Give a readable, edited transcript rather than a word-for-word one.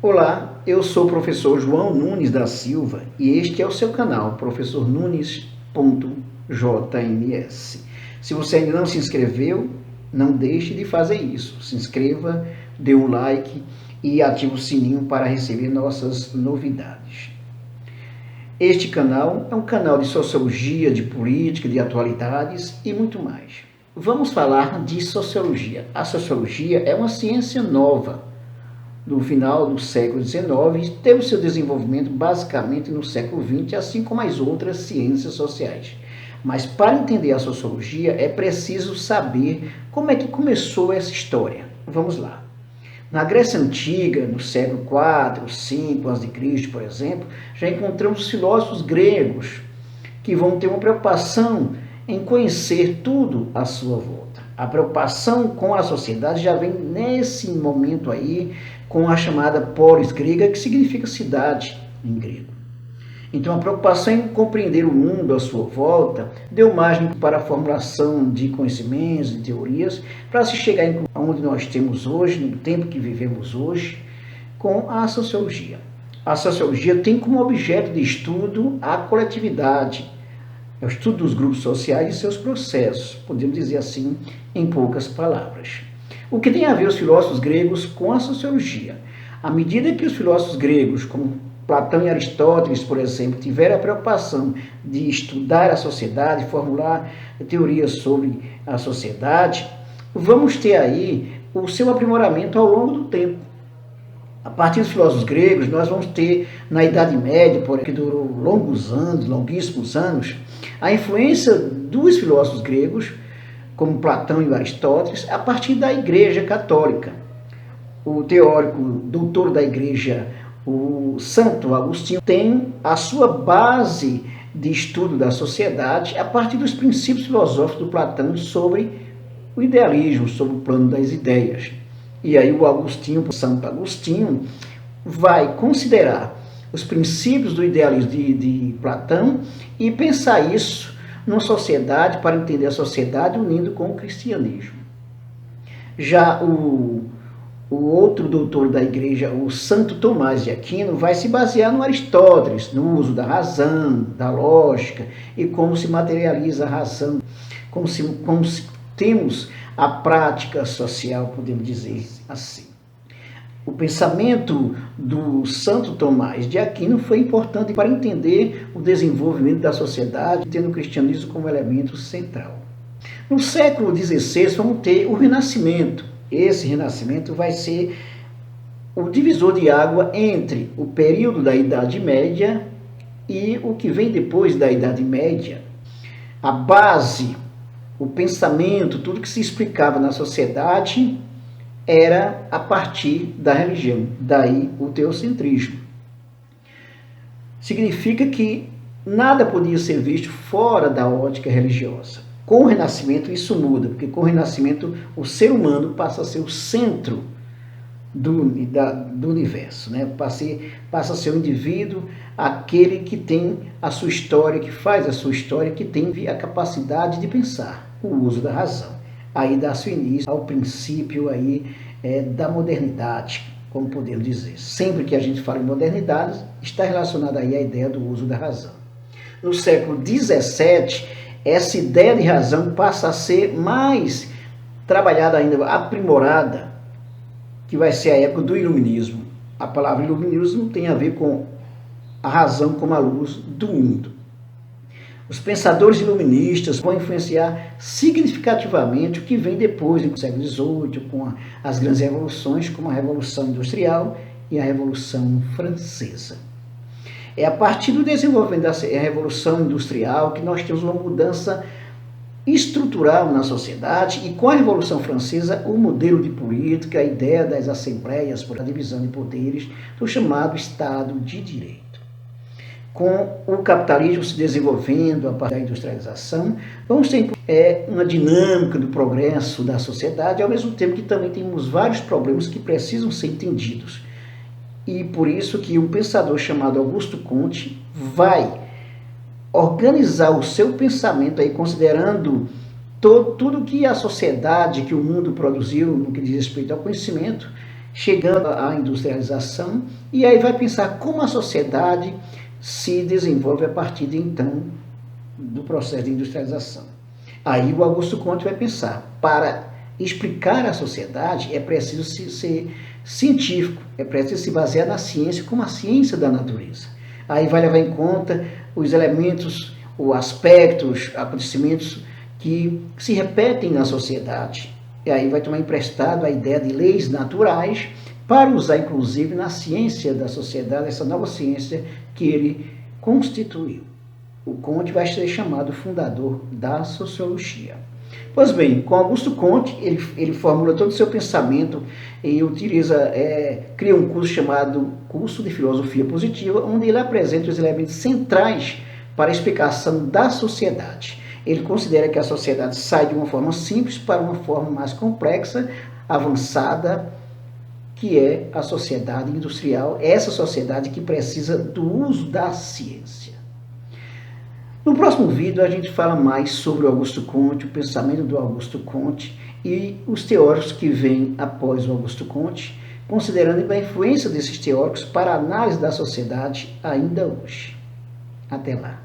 Olá, eu sou o professor João Nunes da Silva e este é o seu canal, professornunes.jms. Se você ainda não se inscreveu, não deixe de fazer isso. Se inscreva, dê um like e ative o sininho para receber nossas novidades. Este canal é um canal de sociologia, de política, de atualidades e muito mais. Vamos falar de sociologia. A sociologia é uma ciência nova. No final do século XIX, teve o seu desenvolvimento basicamente no século XX, assim como as outras ciências sociais. Mas para entender a sociologia é preciso saber como é que começou essa história. Vamos lá. Na Grécia Antiga, no século IV, V a.C., por exemplo, já encontramos filósofos gregos que vão ter uma preocupação em conhecer tudo à sua volta. A preocupação com a sociedade já vem nesse momento aí, com a chamada polis grega, que significa cidade em grego. Então, a preocupação em compreender o mundo à sua volta deu margem para a formulação de conhecimentos, de teorias, para se chegar onde nós temos hoje, no tempo que vivemos hoje, com a sociologia. A sociologia tem como objeto de estudo a coletividade, é o estudo dos grupos sociais e seus processos, podemos dizer assim, em poucas palavras. O que tem a ver os filósofos gregos com a sociologia? À medida que os filósofos gregos, como Platão e Aristóteles, por exemplo, tiveram a preocupação de estudar a sociedade, formular teorias sobre a sociedade, vamos ter aí o seu aprimoramento ao longo do tempo. A partir dos filósofos gregos, nós vamos ter, na Idade Média, que durou longos anos, longuíssimos anos, a influência dos filósofos gregos, como Platão e Aristóteles, a partir da Igreja Católica. O teórico doutor da Igreja, o Santo Agostinho, tem a sua base de estudo da sociedade a partir dos princípios filosóficos do Platão sobre o idealismo, sobre o plano das ideias. E aí o Agostinho, Santo Agostinho, vai considerar os princípios do idealismo de Platão e pensar isso numa sociedade, para entender a sociedade, unindo com o cristianismo. Já o outro doutor da igreja, o Santo Tomás de Aquino, vai se basear no Aristóteles, no uso da razão, da lógica e como se materializa a razão, como se temos a prática social, podemos dizer assim. O pensamento do Santo Tomás de Aquino foi importante para entender o desenvolvimento da sociedade, tendo o cristianismo como elemento central. No século XVI, vamos ter o Renascimento. Esse Renascimento vai ser o divisor de água entre o período da Idade Média e o que vem depois da Idade Média. A base, o pensamento, tudo que se explicava na sociedade era a partir da religião, daí o teocentrismo. Significa que nada podia ser visto fora da ótica religiosa. Com o Renascimento isso muda, porque com o Renascimento o ser humano passa a ser o centro do universo, né? Passa a ser o indivíduo, aquele que tem a sua história, que faz a sua história, que tem a capacidade de pensar, o uso da razão. Aí dá-se início ao princípio aí, da modernidade, como podemos dizer. Sempre que a gente fala em modernidade, está relacionada aí à ideia do uso da razão. No século XVII, essa ideia de razão passa a ser mais trabalhada ainda, aprimorada, que vai ser a época do iluminismo. A palavra iluminismo tem a ver com a razão como a luz do mundo. Os pensadores iluministas vão influenciar significativamente o que vem depois, no século XVIII, com as grandes revoluções, como a Revolução Industrial e a Revolução Francesa. É a partir do desenvolvimento da Revolução Industrial que nós temos uma mudança estrutural na sociedade e com a Revolução Francesa o modelo de política, a ideia das assembleias, a divisão de poderes, do chamado Estado de Direito. Com o capitalismo se desenvolvendo a partir da industrialização, vamos ter uma dinâmica do progresso da sociedade, ao mesmo tempo que também temos vários problemas que precisam ser entendidos. E por isso que um pensador chamado Augusto Comte vai organizar o seu pensamento aí, considerando tudo que a sociedade, que o mundo produziu no que diz respeito ao conhecimento, chegando à industrialização, e aí vai pensar como a sociedade se desenvolve a partir de então do processo de industrialização. Aí o Augusto Comte vai pensar, para explicar a sociedade é preciso ser científico, é preciso se basear na ciência como a ciência da natureza. Aí vai levar em conta os elementos, os aspectos, acontecimentos que se repetem na sociedade. E aí vai tomar emprestado a ideia de leis naturais para usar, inclusive, na ciência da sociedade, essa nova ciência que ele constituiu. O Comte vai ser chamado fundador da sociologia. Pois bem, com Augusto Comte, ele formula todo o seu pensamento e cria um curso chamado Curso de Filosofia Positiva, onde ele apresenta os elementos centrais para a explicação da sociedade. Ele considera que a sociedade sai de uma forma simples para uma forma mais complexa, avançada, que é a sociedade industrial, essa sociedade que precisa do uso da ciência. No próximo vídeo a gente fala mais sobre o Augusto Comte, o pensamento do Augusto Comte e os teóricos que vêm após o Augusto Comte, considerando a influência desses teóricos para a análise da sociedade ainda hoje. Até lá.